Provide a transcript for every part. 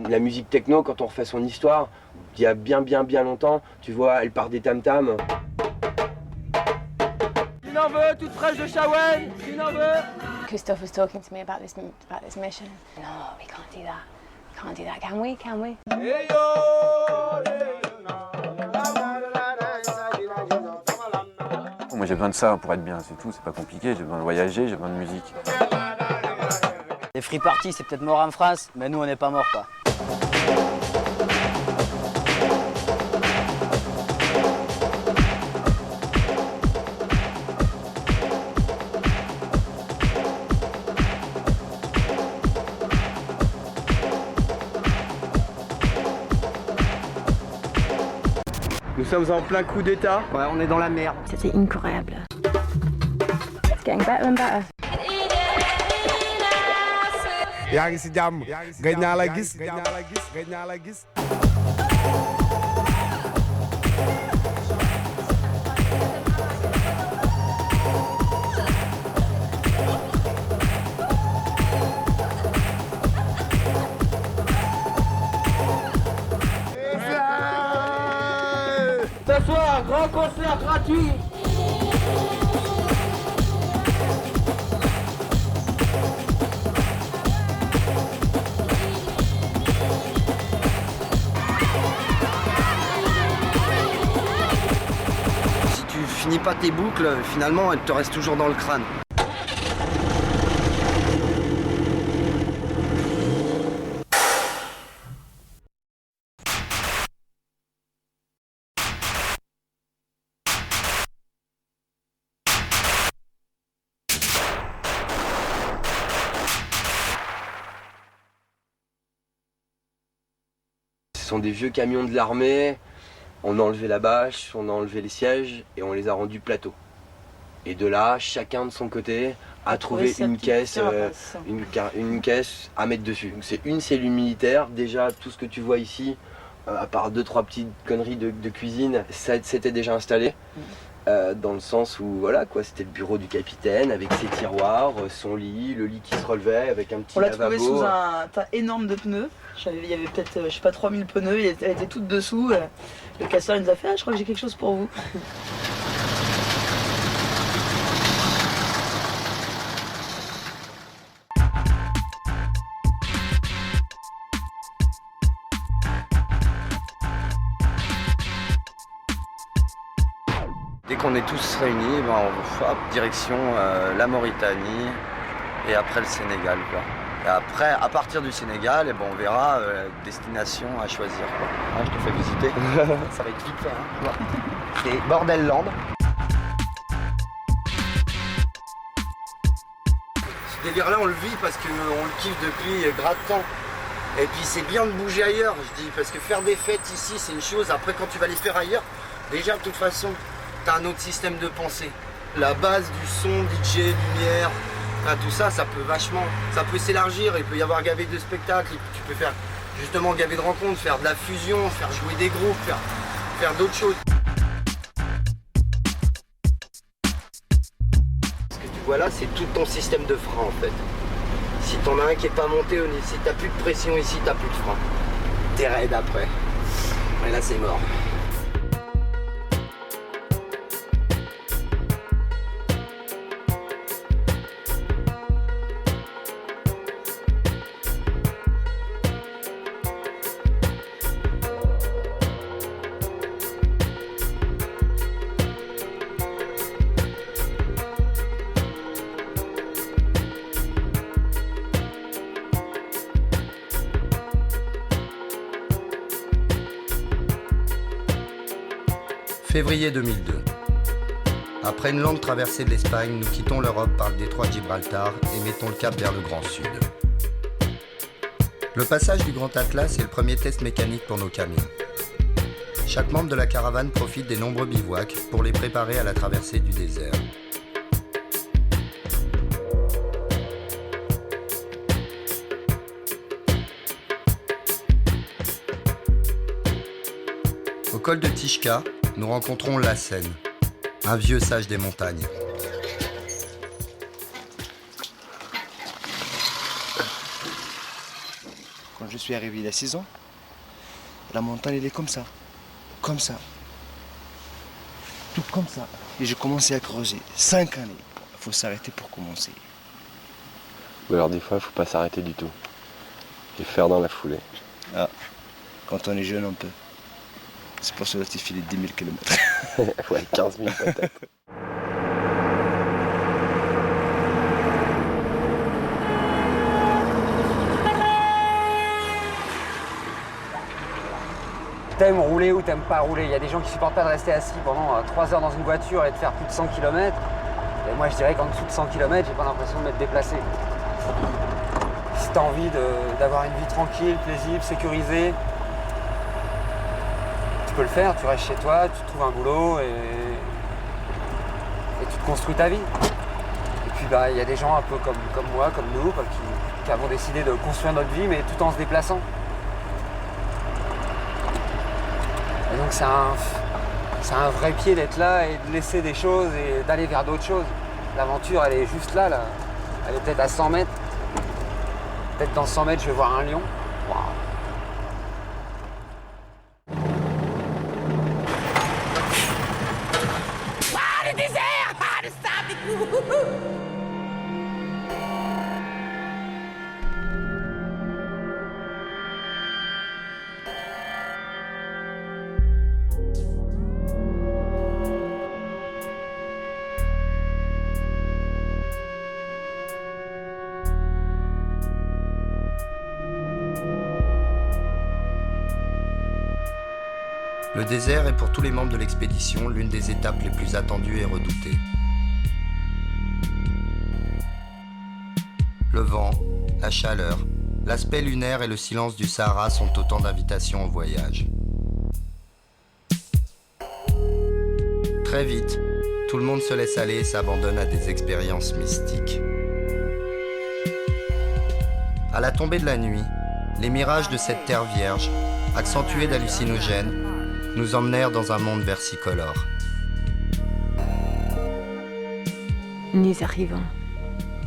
La musique techno, quand on refait son histoire, il y a bien longtemps, tu vois, elle part des tam-tams. Qui en veut, toute fraîche de Shawen, qui en veut? Christophe was talking to me about this mission. No, we can't do that. Can't do that, can we? Can we? Moi j'ai besoin de ça pour être bien, c'est tout, c'est pas compliqué, j'ai besoin de voyager, j'ai besoin de musique. Les free parties, c'est peut-être mort en France, mais nous on n'est pas morts quoi. Nous sommes en plein coup d'état. Ouais, on est dans la merde. C'était incroyable. It's getting better and better. yaa ngi si jàmm gëj naa la gis. Ce soir, grand concert gratuit. Si tu finis pas tes boucles, finalement, elles te restent toujours dans le crâne. Ce sont des vieux camions de l'armée, on a enlevé la bâche, on a enlevé les sièges et on les a rendus plateaux. Et de là, chacun de son côté a trouvé une caisse, une caisse à mettre dessus. Donc c'est une cellule militaire, déjà tout ce que tu vois ici, à part 2-3 petites conneries de cuisine, ça s'était déjà installé. Dans le sens où voilà quoi, c'était le bureau du capitaine avec ses tiroirs, son lit, le lit qui se relevait avec un petit lavabo. On l'a trouvé sous un tas énorme de pneus. Il y avait peut-être, je sais pas, 3000 pneus, elle était toute dessous. Le casseur il nous a fait, ah, je crois que j'ai quelque chose pour vous. Dès qu'on est tous réunis, ben, on va direction la Mauritanie et après le Sénégal, quoi. Et après, à partir du Sénégal, eh ben, on verra destination à choisir, quoi. Ah, je te fais visiter. Ça va être vite fait. Hein. C'est Bordelland. Ce délire-là, on le vit parce qu'on le kiffe depuis grave de temps. Et puis c'est bien de bouger ailleurs, je dis, parce que faire des fêtes ici, c'est une chose. Après, quand tu vas les faire ailleurs, déjà, de toute façon, t'as un autre système de pensée. La base du son, DJ, lumière, tout ça, ça peut s'élargir, il peut y avoir gavé de spectacles, tu peux faire justement gavé de rencontres, faire de la fusion, faire jouer des groupes, faire d'autres choses. Ce que tu vois là, c'est tout ton système de frein en fait. Si t'en as un qui est pas monté, si t'as plus de pression ici, t'as plus de frein. T'es raide après. Et là c'est mort. Février 2002. Après une longue traversée de l'Espagne, nous quittons l'Europe par le détroit de Gibraltar et mettons le cap vers le Grand Sud. Le passage du Grand Atlas est le premier test mécanique pour nos camions. Chaque membre de la caravane profite des nombreux bivouacs pour les préparer à la traversée du désert. Au col de Tishka, nous rencontrons Lassen, un vieux sage des montagnes. Quand je suis arrivé il y a 6 ans, la montagne elle est comme ça, tout comme ça. Et j'ai commencé à creuser, 5 années. Il faut s'arrêter pour commencer. Ou alors des fois, il faut pas s'arrêter du tout. Et faire dans la foulée. Ah, quand on est jeune, on peut. C'est pour cela que tu files 10 000 km. Ouais, 15 000 peut-être. T'aimes rouler ou t'aimes pas rouler. Il y a des gens qui supportent pas de rester assis pendant 3 heures dans une voiture et de faire plus de 100 km. Et moi je dirais qu'en dessous de 100 km, j'ai pas l'impression de m'être déplacé. Si t'as envie d'avoir une vie tranquille, paisible, sécurisée, tu peux le faire, tu restes chez toi, tu trouves un boulot et tu te construis ta vie. Et puis il y a des gens un peu comme moi, comme nous, qui avons décidé de construire notre vie, mais tout en se déplaçant. Et donc c'est un vrai pied d'être là et de laisser des choses et d'aller vers d'autres choses. L'aventure, elle est juste là. Elle est peut-être à 100 mètres. Peut-être dans 100 mètres, je vais voir un lion. Waouh. Le désert est pour tous les membres de l'expédition l'une des étapes les plus attendues et redoutées. Le vent, la chaleur, l'aspect lunaire et le silence du Sahara sont autant d'invitations au voyage. Très vite, tout le monde se laisse aller et s'abandonne à des expériences mystiques. À la tombée de la nuit, les mirages de cette terre vierge, accentués d'hallucinogènes, nous emmenèrent dans un monde versicolore. Nous arrivons.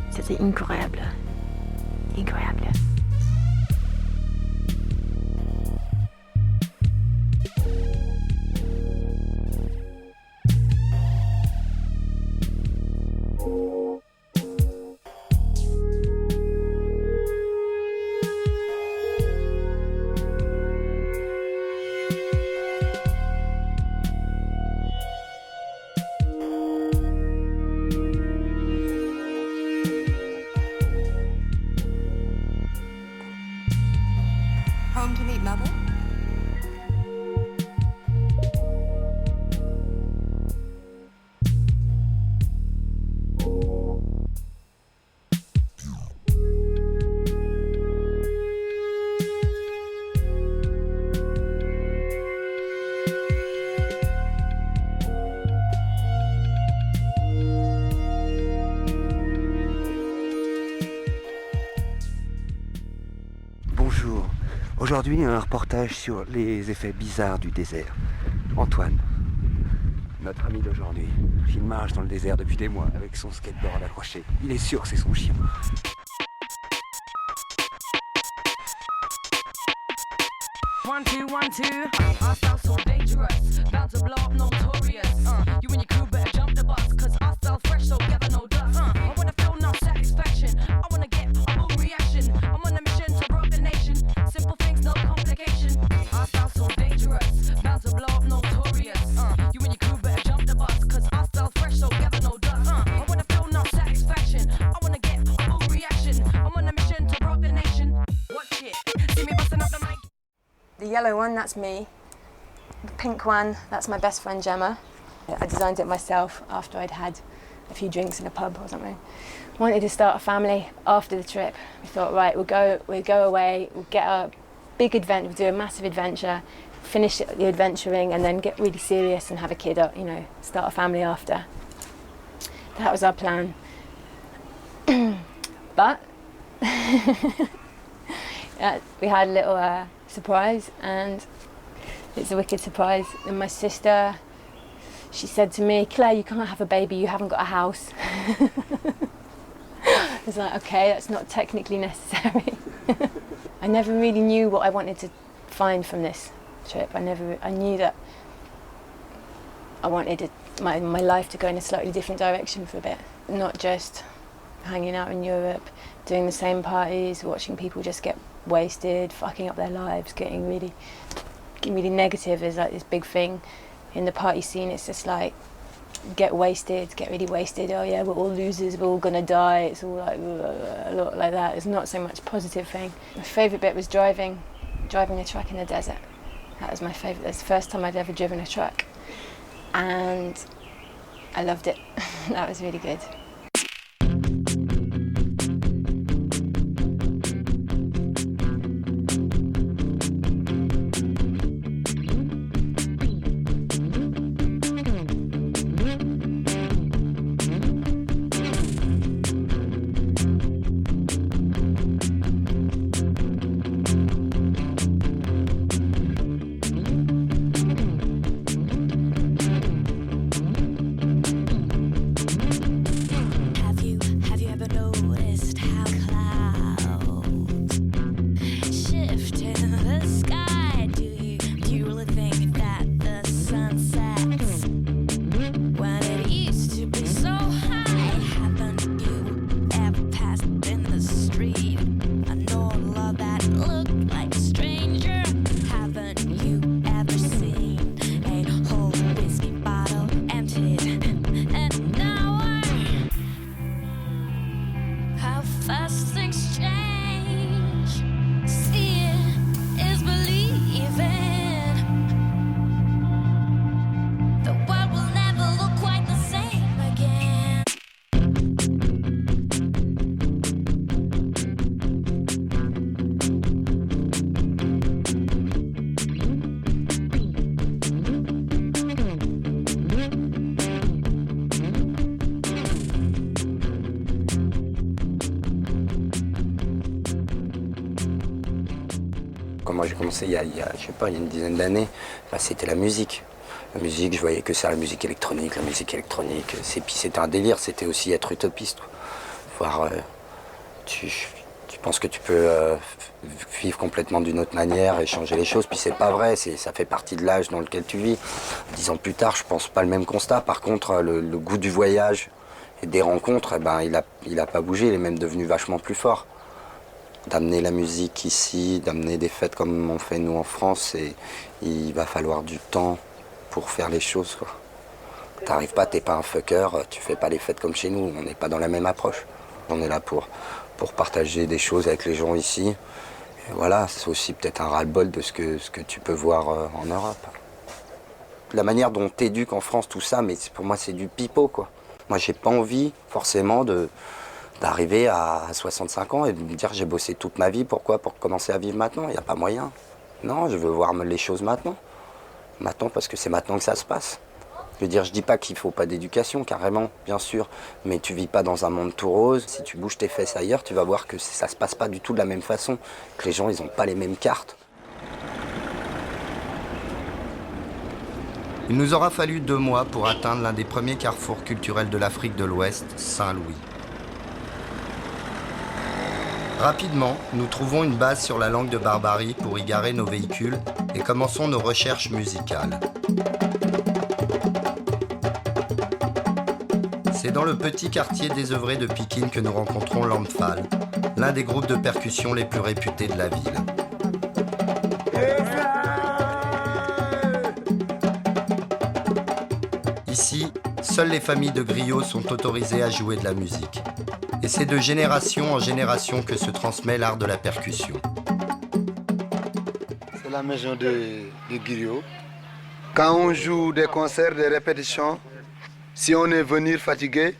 C'était incroyable. Incroyable. Home to meet Mother? Bonjour. Aujourd'hui, un reportage sur les effets bizarres du désert. Antoine, notre ami d'aujourd'hui, il marche dans le désert depuis des mois avec son skateboard accroché. Il est sûr que c'est son chien. 1, 2, 1, 2. Our style's so dangerous, bound to blow up, notorious. You and your crew better jump the bus, cause our style's fresh, so gather no dust. I wanna feel no satisfaction, I wanna get a boom reaction. I'm on a mission to rock the nation, simple things, no complication. Our style's so dangerous, bound to blow up, notorious. You and your crew better jump the bus, cause our style's fresh, so gather no dust. I wanna feel no satisfaction, I wanna get a boom reaction. I'm on a mission to rock the nation. Watch it, see me busting up the mic. The yellow one, that's me. The pink one, that's my best friend Gemma. I designed it myself after I'd had a few drinks in a pub or something. Wanted to start a family after the trip. We thought, right, we'll go away, we'll get a big adventure, we'll do a massive adventure, finish the adventuring and then get really serious and have a kid, you know, start a family after. That was our plan. But we had a little surprise, and it's a wicked surprise. And my sister, she said to me, Claire, you can't have a baby, you haven't got a house. I was like, okay, that's not technically necessary. I never really knew what I wanted to find from this trip. I knew that I wanted my life to go in a slightly different direction for a bit. Not just hanging out in Europe, doing the same parties, watching people just get wasted, fucking up their lives, getting really negative is like this big thing in the party scene. It's just like, get really wasted, oh yeah, we're all losers, we're all gonna die, it's all like a lot like that. It's not so much positive thing. My favourite bit was driving a truck in the desert. That was my favourite. That's the first time I'd ever driven a truck, and I loved it. That was really good. Quand moi j'ai commencé il y a une dizaine d'années, c'était la musique. La musique, je voyais que ça, la musique électronique. Puis c'était un délire, c'était aussi être utopiste. Voir, tu penses que tu peux vivre complètement d'une autre manière et changer les choses, puis c'est pas vrai, ça fait partie de l'âge dans lequel tu vis. 10 ans plus tard, je pense pas le même constat. Par contre, le goût du voyage et des rencontres, il a pas bougé, il est même devenu vachement plus fort. D'amener la musique ici, d'amener des fêtes comme on fait nous en France, et il va falloir du temps pour faire les choses, quoi. T'arrives pas, t'es pas un fucker, tu fais pas les fêtes comme chez nous, on n'est pas dans la même approche. On est là pour partager des choses avec les gens ici. Et voilà, c'est aussi peut-être un ras-le-bol de ce que tu peux voir en Europe. La manière dont on t'éduque en France, tout ça, mais pour moi c'est du pipeau, quoi. Moi j'ai pas envie forcément d'arriver à 65 ans et de me dire j'ai bossé toute ma vie, pourquoi? Pour commencer à vivre maintenant, il n'y a pas moyen. Non, je veux voir les choses maintenant. Maintenant, parce que c'est maintenant que ça se passe. Je veux dire, je dis pas qu'il faut pas d'éducation, carrément, bien sûr, mais tu vis pas dans un monde tout rose. Si tu bouges tes fesses ailleurs, tu vas voir que ça se passe pas du tout de la même façon, que les gens, ils ont pas les mêmes cartes. Il nous aura fallu 2 mois pour atteindre l'un des premiers carrefours culturels de l'Afrique de l'Ouest, Saint-Louis. Rapidement, nous trouvons une base sur la langue de Barbarie pour y garer nos véhicules et commençons nos recherches musicales. C'est dans le petit quartier désœuvré de Pikine que nous rencontrons l'Amphal, l'un des groupes de percussion les plus réputés de la ville. Ici, seules les familles de griots sont autorisées à jouer de la musique. Et c'est de génération en génération que se transmet l'art de la percussion. C'est la maison de griot. Quand on joue des concerts, des répétitions, si on est venu fatigué,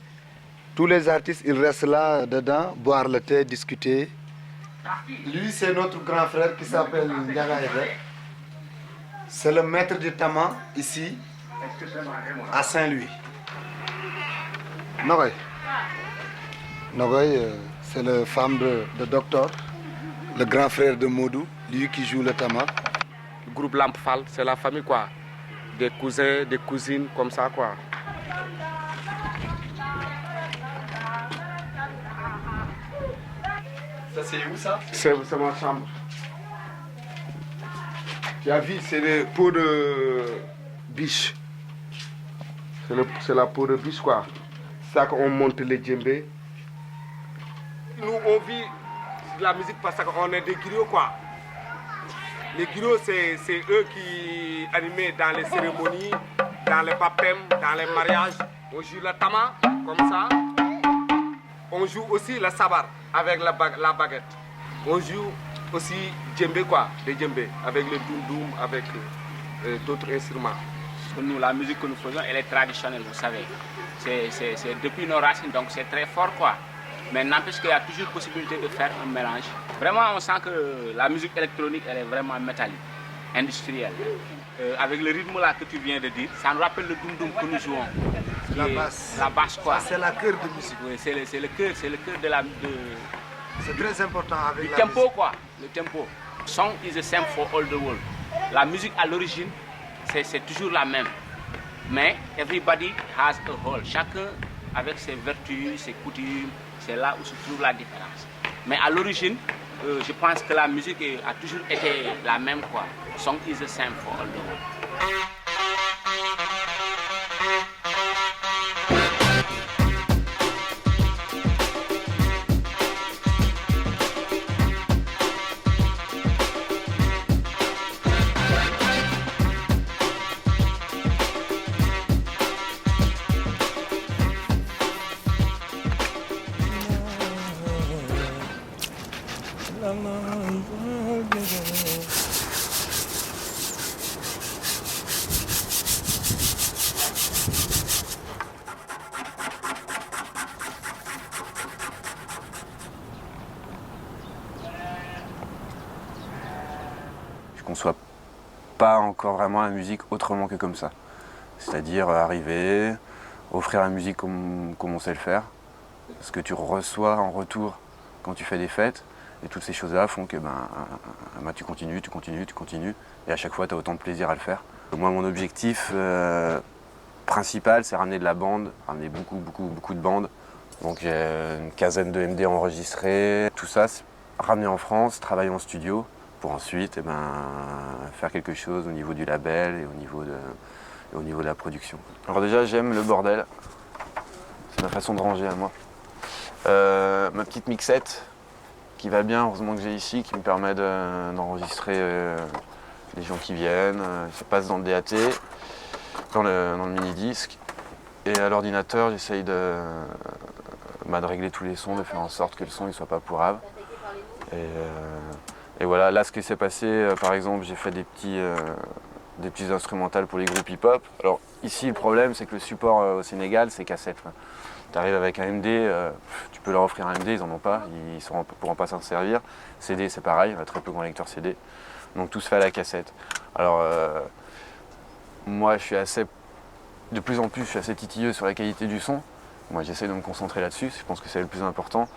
tous les artistes ils restent là dedans, boire le thé, discuter. Lui c'est notre grand frère qui s'appelle Ndiaga Ede. C'est le maître du tama ici, à Saint-Louis. Nogoy. Nogoy, c'est la femme de docteur, le grand frère de Modou, lui qui joue le tama. Le groupe L'Amphal, c'est la famille quoi. Des cousins, des cousines, comme ça quoi. Ça c'est où ça? C'est ma chambre. Tu as vu, c'est le pot de biche. C'est la peau de biche quoi. C'est ça qu'on monte les djembés. Nous on vit la musique parce qu'on est des griots quoi. Les griots c'est eux qui animaient dans les cérémonies, dans les baptêmes, dans les mariages. On joue le tama comme ça. On joue aussi le sabar avec la baguette. On joue aussi djembé quoi, des djembés avec le doum avec d'autres instruments. Nous, la musique que nous faisons, elle est traditionnelle, vous savez. C'est depuis nos racines, donc c'est très fort quoi. Mais n'empêche qu'il y a toujours possibilité de faire un mélange. Vraiment, on sent que la musique électronique, elle est vraiment métallique, industrielle. Avec le rythme là que tu viens de dire, ça nous rappelle le doum que nous jouons. La basse. La basse quoi. C'est la cœur de musique. Oui, c'est le cœur de la... C'est très important avec le la tempo musique. Quoi, le tempo. Song is the same for all the world. La musique à l'origine, c'est toujours la même. Mais everybody has a whole. Chacun avec ses vertus, ses coutumes, c'est là où se trouve la différence. Mais à l'origine, je pense que la musique a toujours été la même quoi. Song is the same for all the world. Je conçois pas encore vraiment la musique autrement que comme ça. C'est-à-dire arriver, offrir la musique comme on sait le faire, ce que tu reçois en retour quand tu fais des fêtes, et toutes ces choses-là font que tu continues, et à chaque fois tu as autant de plaisir à le faire. Moi mon objectif principal c'est ramener de la bande, ramener beaucoup de bandes. Donc j'ai une quinzaine de MD enregistrés, tout ça, ramener en France, travailler en studio, pour ensuite faire quelque chose au niveau du label et au niveau de la production. Alors déjà j'aime le bordel, c'est ma façon de ranger à moi. Ma petite mixette qui va bien, heureusement que j'ai ici, qui me permet d'enregistrer les gens qui viennent. Ça passe dans le DAT, dans le mini-disque. Et à l'ordinateur, j'essaye de régler tous les sons, de faire en sorte que le son ne soit pas pourrave. Et voilà, là ce qui s'est passé, par exemple, j'ai fait des petits instrumentales pour les groupes hip-hop. Alors ici, le problème, c'est que le support au Sénégal, c'est cassette. Tu arrives avec un MD, tu peux leur offrir un MD, ils n'en ont pas, ils ne pourront pas s'en servir. CD, c'est pareil, on a très peu de lecteurs CD. Donc tout se fait à la cassette. Alors, moi, de plus en plus, je suis assez titilleux sur la qualité du son. Moi, j'essaie de me concentrer là-dessus, je pense que c'est le plus important.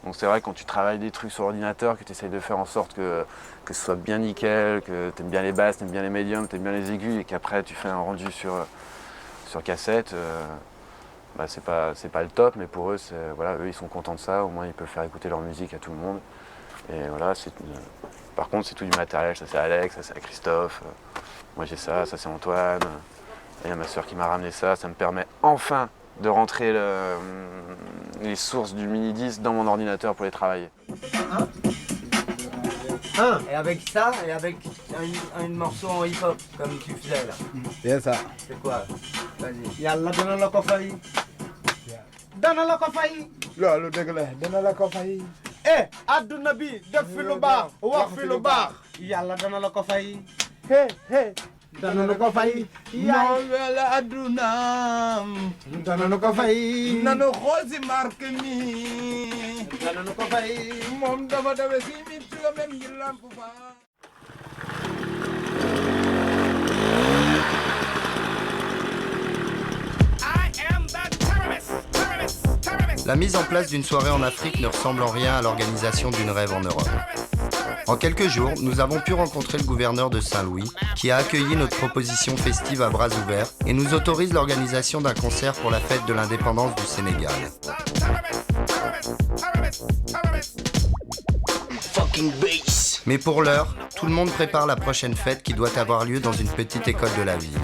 Donc c'est vrai, quand tu travailles des trucs sur ordinateur, que tu essayes de faire en sorte que ce soit bien nickel, que tu aimes bien les basses, tu aimes bien les médiums, tu aimes bien les aigus, et qu'après tu fais un rendu sur cassette, c'est pas le top, mais pour eux, voilà, eux ils sont contents de ça, au moins ils peuvent faire écouter leur musique à tout le monde. Et voilà, par contre c'est tout du matériel, ça c'est Alex, ça c'est Christophe, moi j'ai ça c'est Antoine, et il y a ma soeur qui m'a ramené ça me permet enfin de rentrer les sources du mini-disque dans mon ordinateur pour les travailler. Et avec ça, et avec un morceau en hip-hop, comme tu faisais là. C'est ça. C'est quoi? Vas-y. Yalla dana la ko fay. Dana la ko fay. Loolu dëgg la dana la ko fay. Adduna bi def fi lu baax wax fi lu baax. Yàlla dana la ko fay. Dana la ko fay. Noowel adduna. Dana la ko fay. Nanu xool si marque mi. Dana la ko fay. Moom dafa dawe si mi tuga même ngi lamp fa. La mise en place d'une soirée en Afrique ne ressemble en rien à l'organisation d'une rêve en Europe. En quelques jours, nous avons pu rencontrer le gouverneur de Saint-Louis, qui a accueilli notre proposition festive à bras ouverts et nous autorise l'organisation d'un concert pour la fête de l'indépendance du Sénégal. Mais pour l'heure, tout le monde prépare la prochaine fête qui doit avoir lieu dans une petite école de la ville.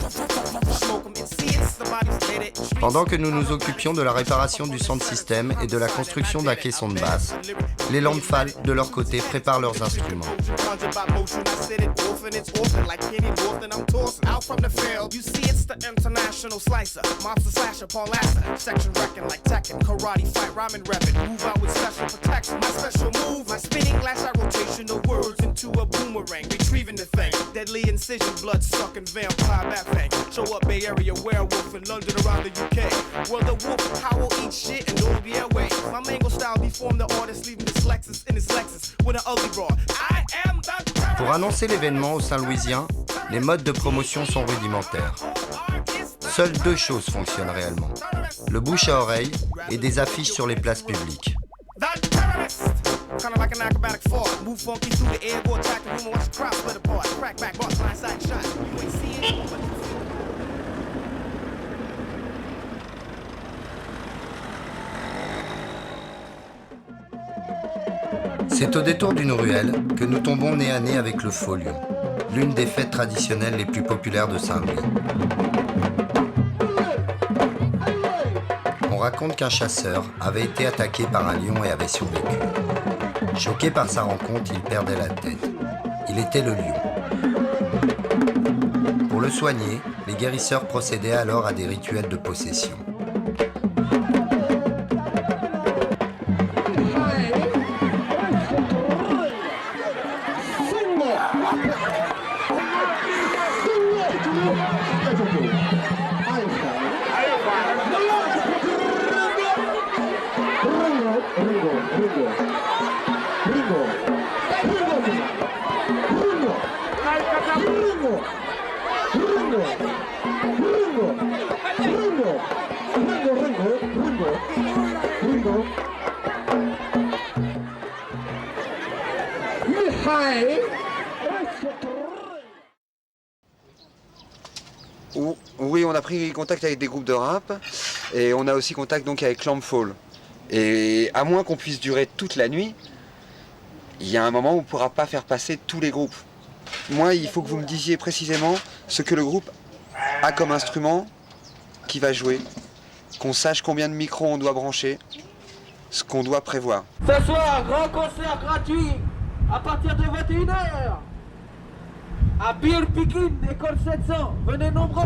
Pendant que nous nous occupions de la réparation du sound system et de la construction d'un caisson de basse, les Landfall, de leur côté, préparent leurs instruments. Pour annoncer l'événement au Saint-Louisien, les modes de promotion sont rudimentaires. Seules deux choses fonctionnent réellement, le bouche à oreille et des affiches sur les places publiques. C'est au détour d'une ruelle que nous tombons nez à nez avec le Faux Lion, l'une des fêtes traditionnelles les plus populaires de Saint-Louis. On raconte qu'un chasseur avait été attaqué par un lion et avait survécu. Choqué par sa rencontre, il perdait la tête. Il était le lion. Pour le soigner, les guérisseurs procédaient alors à des rituels de possession. Oui, on a pris contact avec des groupes de rap et on a aussi contact donc avec Landfall. Et à moins qu'on puisse durer toute la nuit, il y a un moment où on ne pourra pas faire passer tous les groupes. Moi, il faut que vous me disiez précisément ce que le groupe a comme instrument qui va jouer, qu'on sache combien de micros on doit brancher, ce qu'on doit prévoir. Ce soir, grand concert gratuit à partir de 21h à Beer Picking, école 700. Venez nombreux.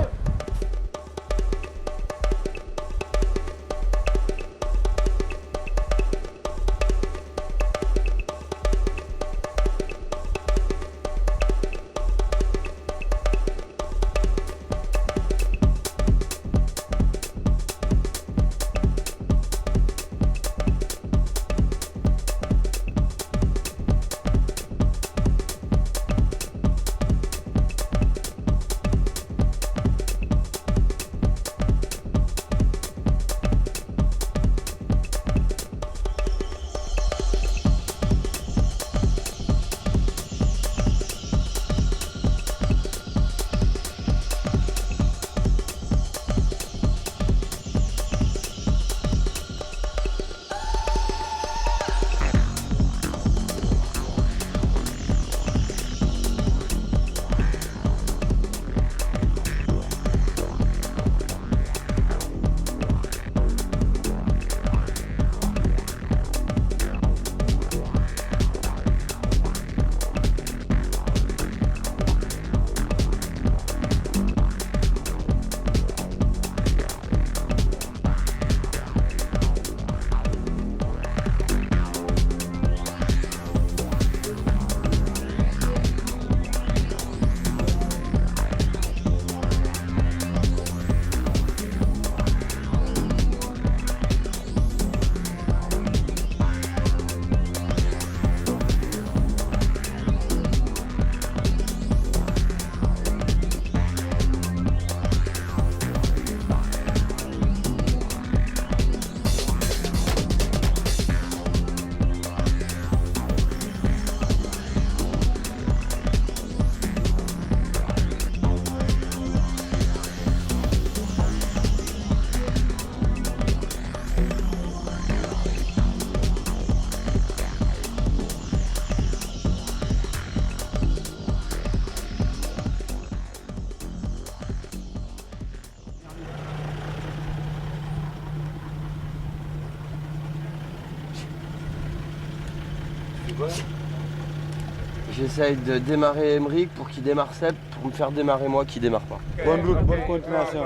J'essaye de démarrer Emeric pour qu'il démarre Seb, pour me faire démarrer moi qui démarre pas. Bonne route, bonne continuation.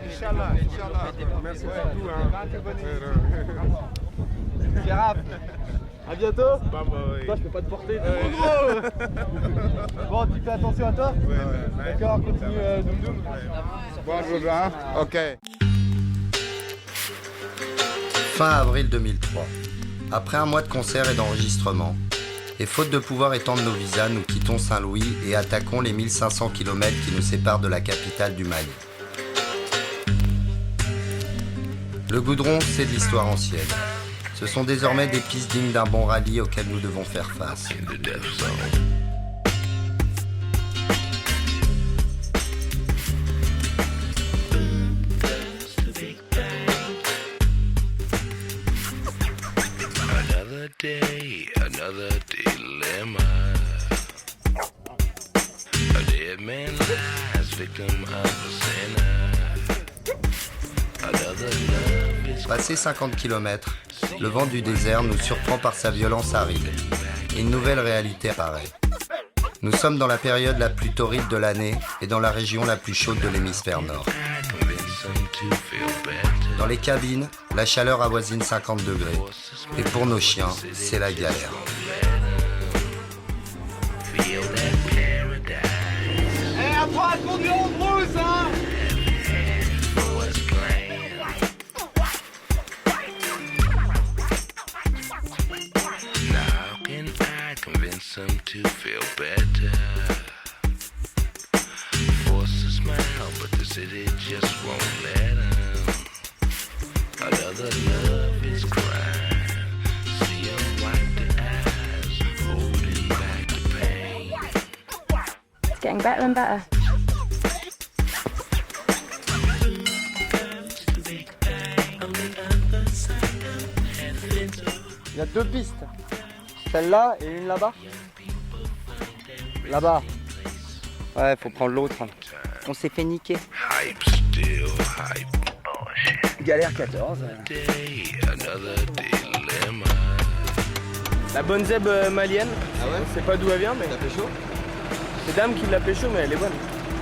Inch'Allah, Inch'Allah. Merci beaucoup. Girafe, à bientôt. Toi, je peux pas te porter, t'es trop gros. Bon, tu fais attention à toi. D'accord, continue Doum Doum. Bonne route, hein. Ok. Fin avril 2003. Après un mois de concerts et d'enregistrements, et faute de pouvoir étendre nos visas, nous quittons Saint-Louis et attaquons les 1500 km qui nous séparent de la capitale du Mali. Le goudron, c'est de l'histoire ancienne. Ce sont désormais des pistes dignes d'un bon rallye auquel nous devons faire face. Another dilemma. A dead man lies, victim of a sinner. Another love is... Passé 50 km, le vent du désert nous surprend par sa violence aride. Et une nouvelle réalité apparaît. Nous sommes dans la période la plus torride de l'année et dans la région la plus chaude de l'hémisphère nord. Dans les cabines, la chaleur avoisine 50 degrés. Et pour nos chiens, c'est la galère. Eh, apprends à conduire en brousse, hein. Now can I convince them to feel better? Force a smile, but the city just won't let them. Another love is crime. See 'em wipe the eyes, holding back the pain. It's getting better and better. Il y a deux pistes. Celle-là et une là-bas. Là-bas. Ouais, faut prendre l'autre. On s'est fait niquer. Hype still hype. Galère 14. La bonne zèbre malienne. Ah ouais. Je sais pas d'où elle vient, mais. T'as pécho. C'est Dame qui l'a pécho, mais elle est bonne.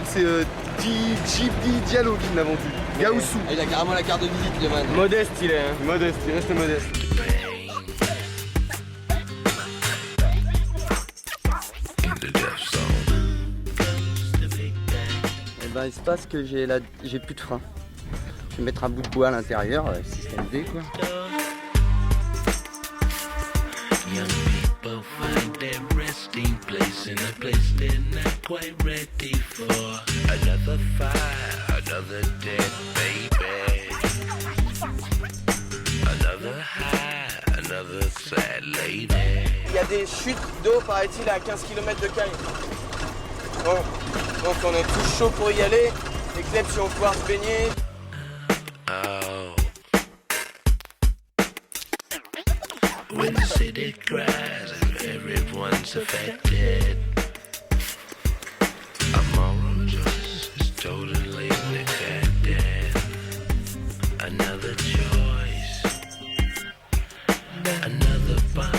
C'est Djibdi Diallo qui l'a vendu. Gaoussou. Il a carrément la carte de visite, le man. Modeste, il est. Hein. Modeste, il reste modeste. Et ben, il se passe que j'ai plus de frein. Je vais mettre un bout de bois à l'intérieur, système D quoi. Young people find their resting place in a place they're not quite ready for. Another fire, another dead baby. Another high, another sad lady. Il y a des chutes d'eau, paraît-il, à 15 km de Caille. Bon, donc on est tous chauds pour y aller. Les clubs si on va pouvoir se baigner. Oh. When the city cries and everyone's affected, a moral choice is totally neglected. Another choice, another bomb.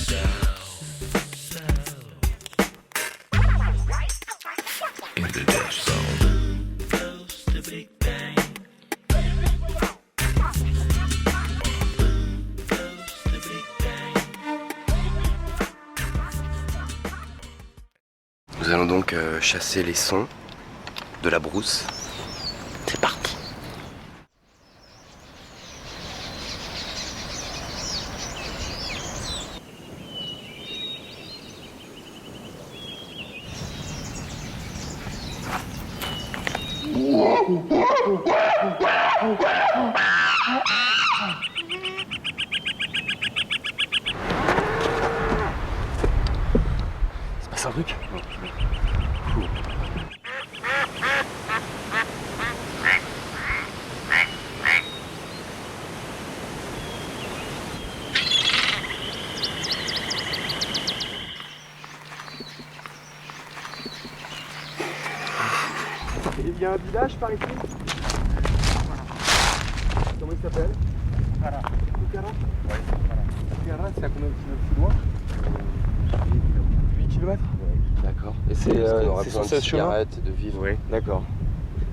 So in the death zone, close to Big Bang. Nous allons donc chasser les sons de la brousse. C'est parti. C'est pas un truc? Il y a un village par ici. Comment il s'appelle? c'est à combien de kilomètres plus loin 8 km. D'accord. Et c'est censé être chemin cigarettes, de vivre. Oui. D'accord.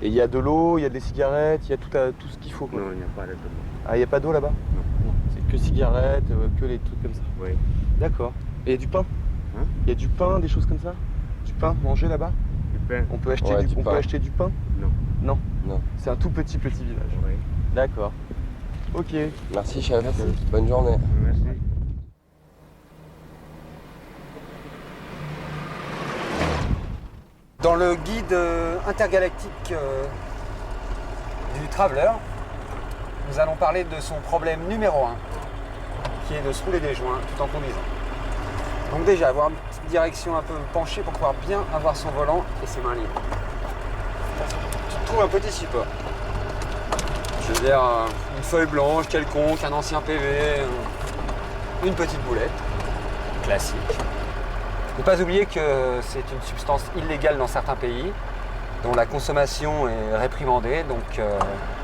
Et il y a de l'eau, il y a des cigarettes, il y a tout ce qu'il faut quoi. Non, il n'y a pas d'eau. Ah, il n'y a pas d'eau là-bas? Non. C'est que cigarettes, que les trucs comme ça. Oui. D'accord. Et il y a du pain? Hein? Il y a du pain, des choses comme ça? Du pain manger là-bas? Du pain. On peut acheter, Ouais, on pain. peut acheter du pain? Non. Non. Non. C'est un tout petit village. Oui. D'accord. Ok. Merci chef. Merci. Bonne journée. Merci. Dans le guide intergalactique du Traveler, nous allons parler de son problème numéro 1, qui est de se rouler des joints tout en conduisant. Donc déjà, avoir une petite direction un peu penchée pour pouvoir bien avoir son volant et ses mains libres. Tu te trouves un petit support. Je veux dire, une feuille blanche quelconque, un ancien PV, une petite boulette, classique. Ne pas oublier que c'est une substance illégale dans certains pays, dont la consommation est réprimandée, donc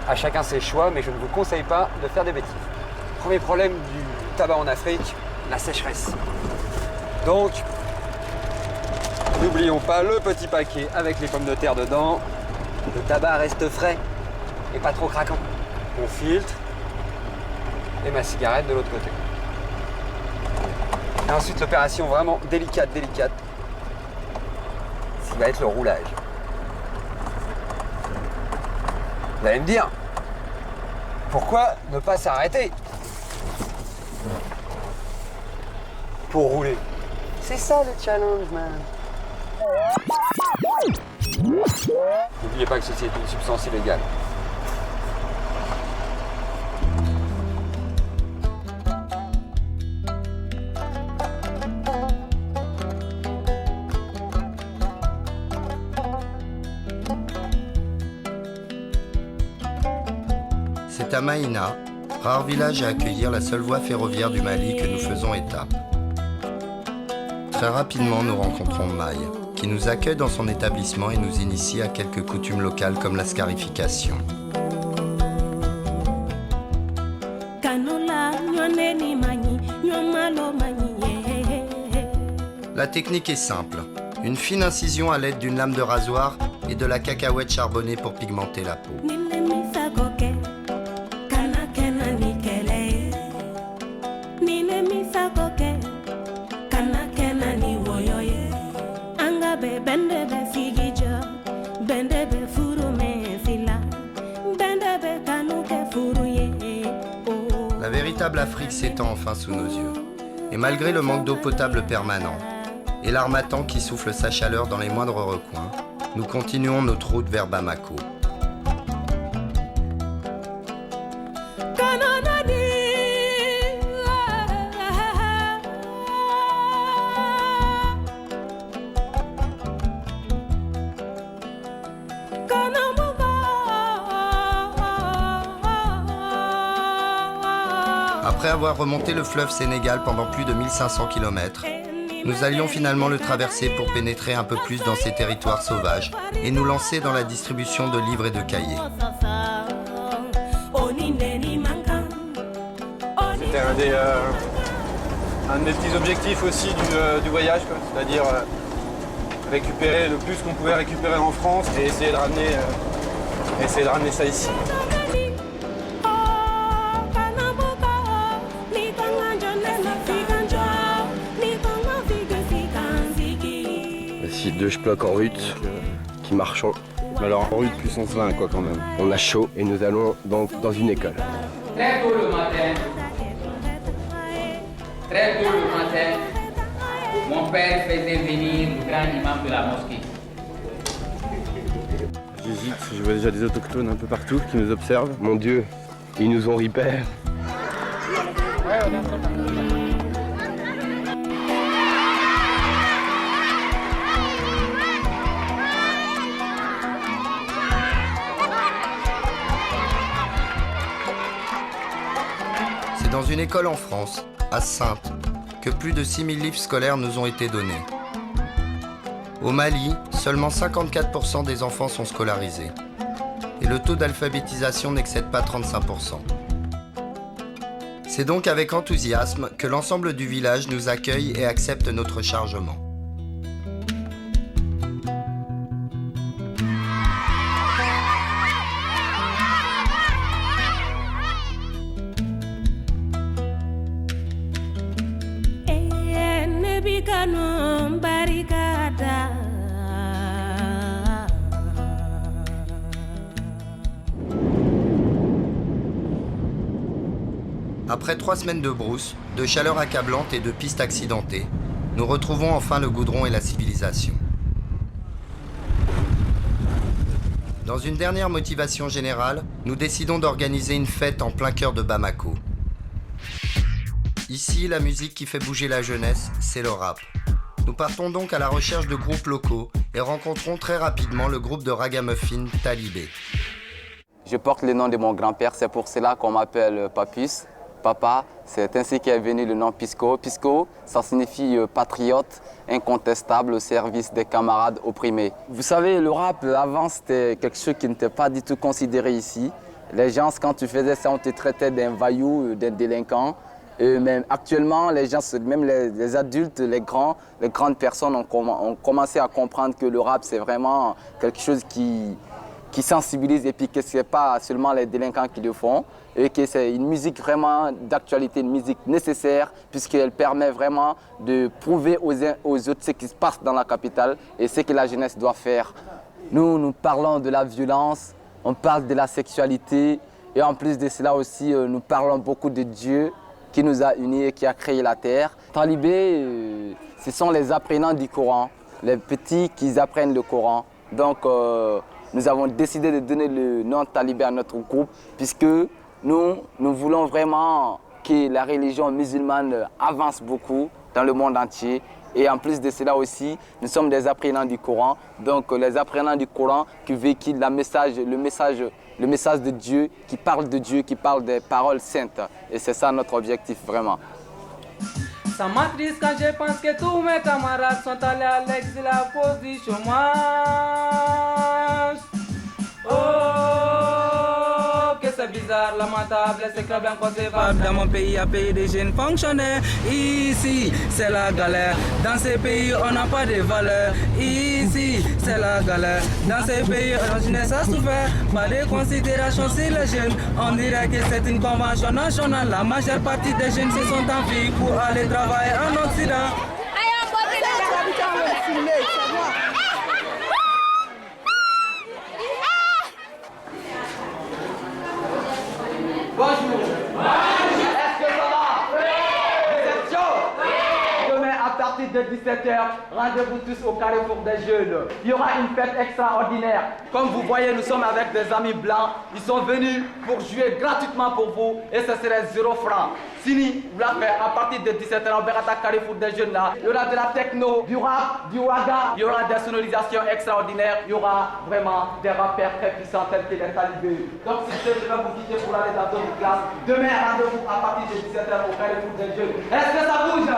à chacun ses choix, mais je ne vous conseille pas de faire des bêtises. Premier problème du tabac en Afrique, la sécheresse. Donc, n'oublions pas le petit paquet avec les pommes de terre dedans. Le tabac reste frais et pas trop craquant. On filtre et ma cigarette de l'autre côté. Et ensuite, l'opération vraiment délicate, ce qui va être le roulage. Vous allez me dire, pourquoi ne pas s'arrêter pour rouler? C'est ça le challenge, man. N'oubliez pas que ceci est une substance illégale. C'est à Maïna, rare village à accueillir, la seule voie ferroviaire du Mali, que nous faisons étape. Très rapidement, nous rencontrons Maï, qui nous accueille dans son établissement et nous initie à quelques coutumes locales comme la scarification. La technique est simple. Une fine incision à l'aide d'une lame de rasoir et de la cacahuète charbonnée pour pigmenter la peau. La véritable Afrique s'étend enfin sous nos yeux. Et malgré le manque d'eau potable permanent et l'armatan qui souffle sa chaleur dans les moindres recoins, nous continuons notre route vers Bamako. Après avoir remonté le fleuve Sénégal pendant plus de 1500 km, nous allions finalement le traverser pour pénétrer un peu plus dans ces territoires sauvages et nous lancer dans la distribution de livres et de cahiers. C'était un de mes petits objectifs aussi du voyage, c'est-à-dire récupérer le plus qu'on pouvait récupérer en France et essayer de ramener ça ici. Voici 2 schplocks en route qui marchent alors en route puissance 20 quoi quand même. On a chaud et nous allons donc dans une école. Très tôt le matin, mon père faisait venir le grand imam de la mosquée. J'hésite, je vois déjà des autochtones un peu partout qui nous observent. Mon Dieu, ils nous ont repère. C'est dans une école en France, à Saintes, que plus de 6000 livres scolaires nous ont été donnés. Au Mali, seulement 54% des enfants sont scolarisés. Et le taux d'alphabétisation n'excède pas 35%. C'est donc avec enthousiasme que l'ensemble du village nous accueille et accepte notre chargement. Après 3 semaines de brousse, de chaleur accablante et de pistes accidentées, nous retrouvons enfin le goudron et la civilisation. Dans une dernière motivation générale, nous décidons d'organiser une fête en plein cœur de Bamako. Ici, la musique qui fait bouger la jeunesse, c'est le rap. Nous partons donc à la recherche de groupes locaux et rencontrons très rapidement le groupe de ragamuffin Talibé. Je porte le nom de mon grand-père, c'est pour cela qu'on m'appelle Papus. Papa, c'est ainsi qu'est venu le nom Pisco. Pisco, ça signifie patriote, incontestable au service des camarades opprimés. Vous savez, le rap, avant, c'était quelque chose qui n'était pas du tout considéré ici. Les gens, quand tu faisais ça, on te traitait d'un voyou, d'un délinquant. Et même actuellement, les gens, même les adultes, les grandes personnes ont commencé à comprendre que le rap, c'est vraiment quelque chose qui sensibilise et puis que ce n'est pas seulement les délinquants qui le font et que c'est une musique vraiment d'actualité, une musique nécessaire puisqu'elle permet vraiment de prouver aux autres ce qui se passe dans la capitale et ce que la jeunesse doit faire. Nous parlons de la violence, on parle de la sexualité et en plus de cela aussi, nous parlons beaucoup de Dieu qui nous a unis et qui a créé la terre. Talibé, ce sont les apprenants du Coran, les petits qui apprennent le Coran. Donc, nous avons décidé de donner le nom Talibé à notre groupe puisque nous voulons vraiment que la religion musulmane avance beaucoup dans le monde entier. Et en plus de cela aussi, nous sommes des apprenants du Coran. Donc les apprenants du Coran qui véhiculent le message de Dieu, qui parle de Dieu, qui parle des paroles saintes. Et c'est ça notre objectif vraiment. Ça m'attriste quand je pense que tous mes camarades sont allés à l'exil à cause du chômage. Oh, que c'est bizarre, lamentable, c'est club inconcevable. Dans mon pays, à pays des jeunes fonctionnaires. Ici, c'est la galère. Dans ces pays, on n'a pas de valeur. Ici, c'est la galère. Dans ces pays, la jeunesse a souffert. Pas de considération sur les jeunes. On dirait que c'est une convention nationale. La majeure partie des jeunes se sont enfuis pour aller travailler en Occident. Bonjour. Est-ce que ça va? Vous êtes chaud? Demain à partir de 17h, rendez-vous tous au Carrefour des Jeunes. Il y aura une fête extraordinaire. Comme vous voyez, nous sommes avec des amis blancs. Ils sont venus pour jouer gratuitement pour vous et ce serait 0 francs. Sini, vous la faites à partir de 17h, on verra ta Carrefour des Jeunes là. Il y aura de la techno, du rap, du waga, il y aura des sonorisations extraordinaires, il y aura vraiment des rappeurs très puissants tels que les Talibés. Donc si je vais vous quitter pour aller dans d'autres classes, demain rendez-vous à partir de 17h au Carrefour des Jeunes. Est-ce que ça bouge?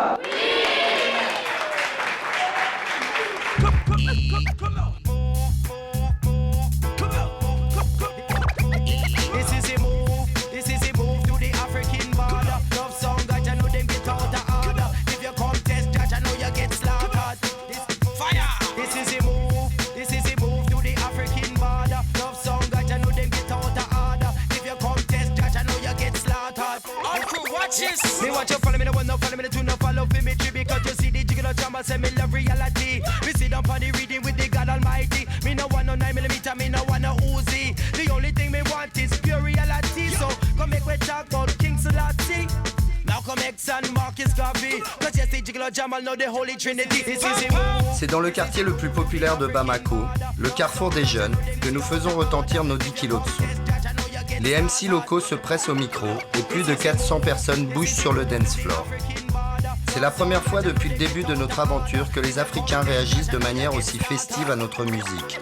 Me watch you follow me, no one no follow me, the two no follow for me tree because you see the jiggle drama, say me love reality. We sit down for the reading with the God Almighty. Me no want no 9mm, me no want no Uzi. The only thing me want is pure reality. So come make we talk about King Selassie, Malcolm X and Marcus Garvey. Cause yes, the jiggle Jamal know the Holy Trinity. This is it. C'est dans le quartier le plus populaire de Bamako, le Carrefour des Jeunes, que nous faisons retentir nos 10 kilos de son. Les MC locaux se pressent au micro et plus de 400 personnes bougent sur le dance floor. C'est la première fois depuis le début de notre aventure que les Africains réagissent de manière aussi festive à notre musique.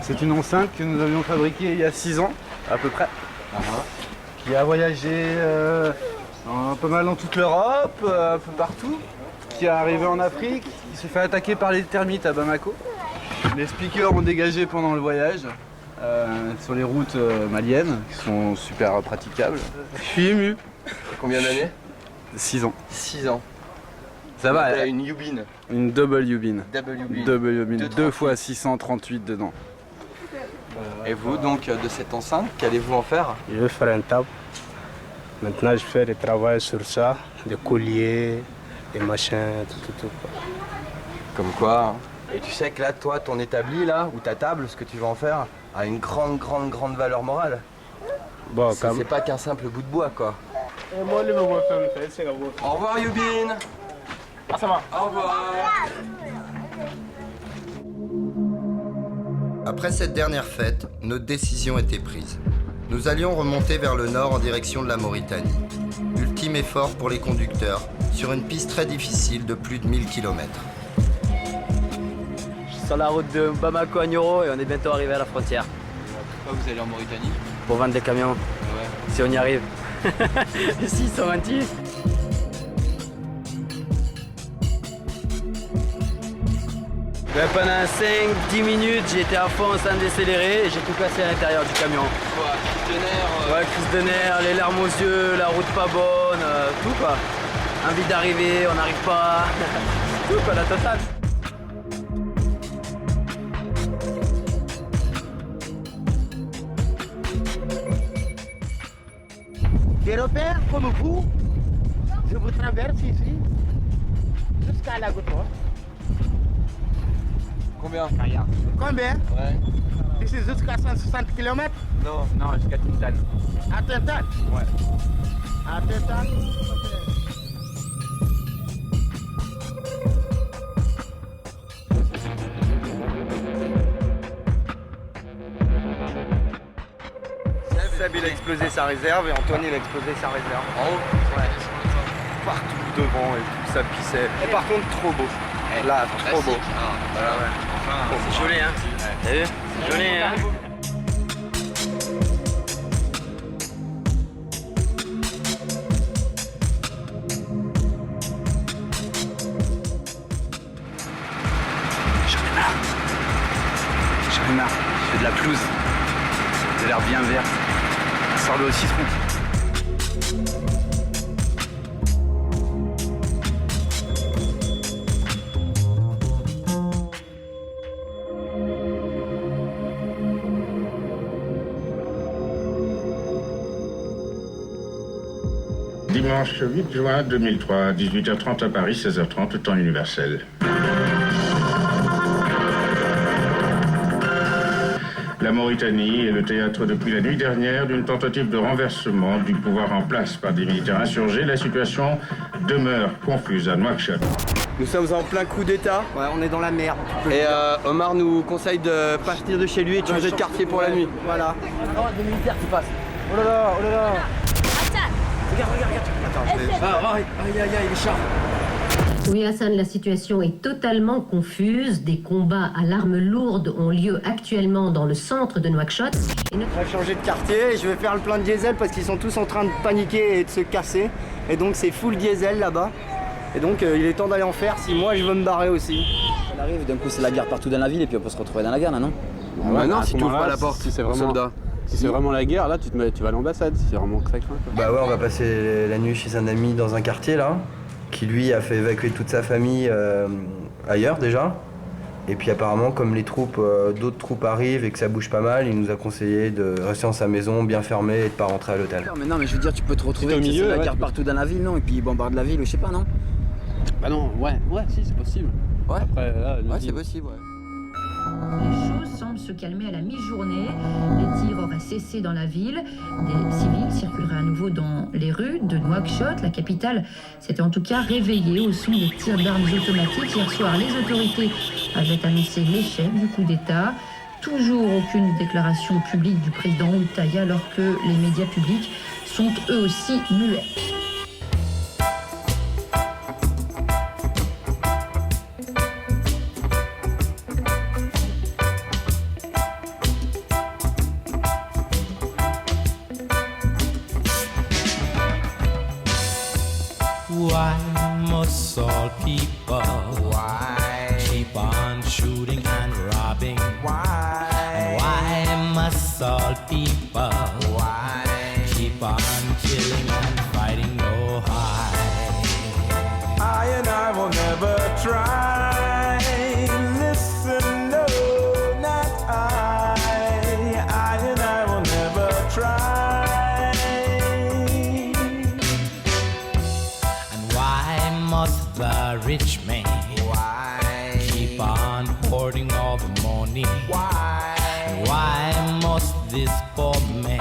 C'est une enceinte que nous avions fabriquée il y a 6 ans, à peu près. Qui a voyagé pas mal dans toute l'Europe, un peu partout. Qui est arrivé en Afrique, qui s'est fait attaquer par les termites à Bamako. Les speakers ont dégagé pendant le voyage sur les routes maliennes, qui sont super praticables. Je suis ému. Combien d'années? 6 ans. 6 ans. Ça va. Une Yubin. Une double Yubin. Double Yubin. 2 fois 638 dedans. Et vous, donc, de cette enceinte, qu'allez-vous en faire? Je vais faire un table. Maintenant, je fais des travaux sur ça, des colliers, des machins, tout. Comme quoi. Et tu sais que là, toi, ton établi, là, ou ta table, ce que tu vas en faire, a une grande valeur morale. Bon, c'est pas qu'un simple bout de bois, quoi. Au revoir, Yubin. Ah, ça va. Au revoir. Après cette dernière fête, notre décision était prise. Nous allions remonter vers le nord en direction de la Mauritanie. Ultime effort pour les conducteurs, sur une piste très difficile de plus de 1000 km. Je suis sur la route de Bamako à Nioro et on est bientôt arrivé à la frontière. Pourquoi vous allez en Mauritanie? Pour vendre des camions, ouais. Si on y arrive. Ici, ils sont gentils. Ben, pendant 5-10 minutes, j'ai été à fond sans décélérer et j'ai tout cassé à l'intérieur du camion. Quoi, crise de nerfs Ouais, crise de nerfs, les larmes aux yeux, la route pas bonne, tout quoi. Envie d'arriver, on n'arrive pas. Tout quoi, la totale. Des repères comme vous, je vous traverse ici jusqu'à la goutte. Combien? Combien? Ouais. Ici jusqu'à 160 km? Non, jusqu'à Tintan. À Tintan? Ouais. À Tintan? Seb il a explosé sa réserve et Antoine il a explosé sa réserve. En haut? Ouais. Partout devant et tout, ça pissait. Et par contre trop beau. Là, trop beau. Voilà, ouais. Enfin, c'est joli hein. T'as vu? C'est joli hein. J'en ai marre. Je fais de la pelouse. Ça a l'air bien vert. Sors-le au citron. Dimanche 8 juin 2003, 18h30 à Paris, 16h30, temps universel. La Mauritanie est le théâtre depuis la nuit dernière d'une tentative de renversement du pouvoir en place par des militaires insurgés. La situation demeure confuse à Nouakchott. Nous sommes en plein coup d'état. Ouais, on est dans la merde. Et Omar nous conseille de partir de chez lui et de changer de quartier pour la nuit. Voilà. Oh, des militaires qui passent. Oh là là, oh là là. Regarde. Aïe, il est charme. Oui, Hassan, la situation est totalement confuse. Des combats à l'arme lourde ont lieu actuellement dans le centre de Nouakchott. On va changer de quartier et je vais faire le plein de diesel parce qu'ils sont tous en train de paniquer et de se casser. Et donc c'est full diesel là-bas. Et donc il est temps d'aller en faire si moi je veux me barrer aussi. On arrive, d'un coup c'est la guerre partout dans la ville et puis on peut se retrouver dans la guerre là, non? Bah non, si tu ouvres pas la porte, si c'est aux vraiment soldats. Si c'est vraiment la guerre, là tu vas à l'ambassade, si c'est vraiment que ça craint. Bah ouais, on va passer la nuit chez un ami dans un quartier là, qui lui a fait évacuer toute sa famille ailleurs déjà. Et puis apparemment, comme les troupes, d'autres troupes arrivent et que ça bouge pas mal, il nous a conseillé de rester dans sa maison, bien fermée et de pas rentrer à l'hôtel. Mais non, mais je veux dire, tu peux te retrouver au milieu, la ouais, guerre partout dans la ville, non? Et puis ils bombardent la ville, ou je sais pas, non? Bah non, ouais, si c'est possible. Ouais, après, là, ouais c'est possible, ouais. Les choses semblent se calmer à la mi-journée. Les tirs auraient cessé dans la ville. Des civils circuleraient à nouveau dans les rues de Nouakchott. La capitale s'était en tout cas réveillée au son des tirs d'armes automatiques. Hier soir, les autorités avaient annoncé l'échec du coup d'État. Toujours aucune déclaration publique du président Outaïa alors que les médias publics sont eux aussi muets. people? Why keep on shooting and robbing? Why? And why must all people? Why keep on killing and fighting no high? I and I will never try. Listen, no, not I. I and I will never try. And why must the rich man keep on hoarding all the money? Why? And why must this poor man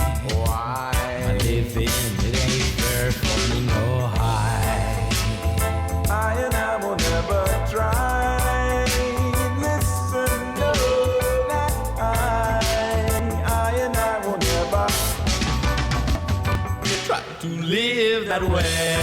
live in it ain't fair for me no high? I and I will never try. Listen, no, not I. I and I will never try to live that way.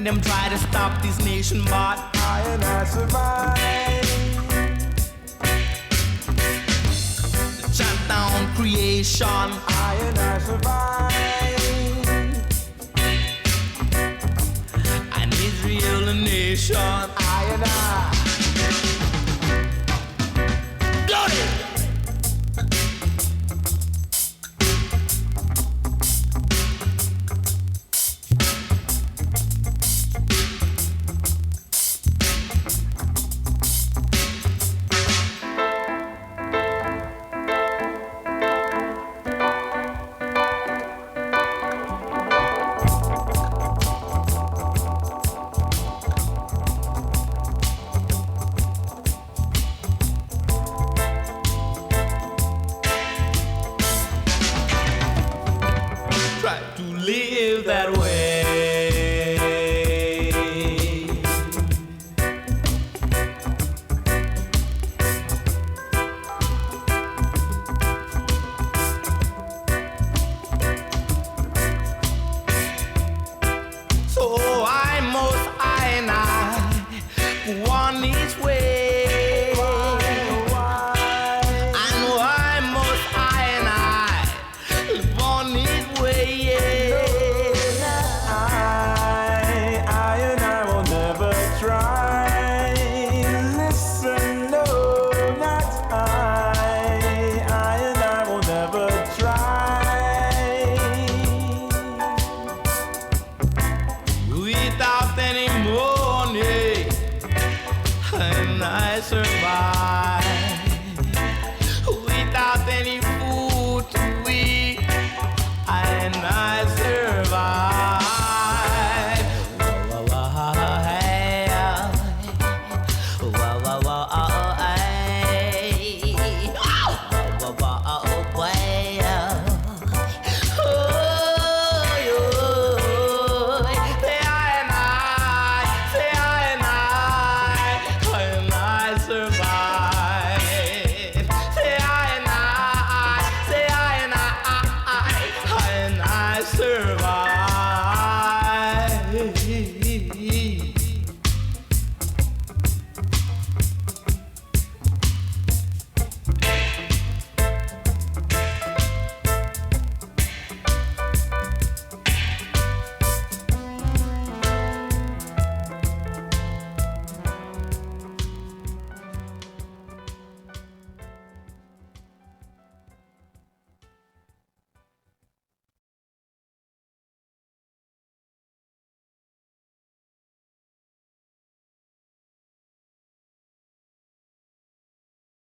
Them try to stop this nation, but I and I survive. Chant down creation, I and I survive. And Israel a nation, I and I. Bloody! That way. So I and I go on this way. And why must I and I live on this way? Yeah. Without any money, and I survive.